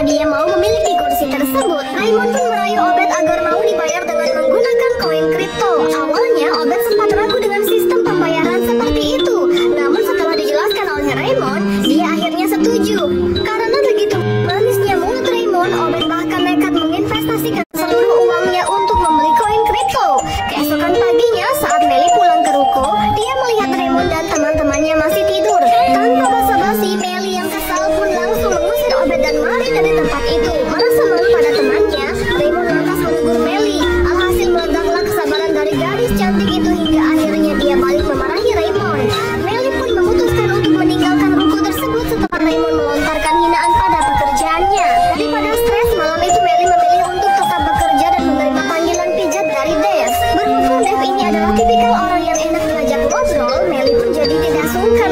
karena dia mau memiliki kursi tersebut. Raymond pun merayu Obed agar mau dibayar dengan menggunakan koin kripto. Awalnya Obed sempat ragu dengan sistem pembayaran seperti itu, namun setelah dijelaskan oleh Raymond, dia akhirnya setuju. Karena begitu manisnya mulut Raymond, Obed bahkan nekat menginvestasikan seluruh uangnya untuk membeli koin kripto. Keesokan paginya saat Melly pulang ke ruko, dia melihat Raymond dan teman-temannya masih tidur. Tanpa basa-basi, Melly yang kesal pun langsung mengusir Obed dan lari dari tempat itu. Merasa malu pada temannya, Raymond lantas menegur Melly. Alhasil meledaklah kesabaran dari gadis cantik itu hingga akhirnya dia balik memarahi Raymond. Melly pun memutuskan untuk meninggalkan ruko tersebut setelah Raymond melontarkan hinaan pada pekerjaannya. Daripada stres, malam itu Melly memilih untuk tetap bekerja dan menerima panggilan pijat dari Dave. Berhubung Dave ini adalah tipikal orang yang enak diajak ngobrol, Melly pun jadi tidak sungkan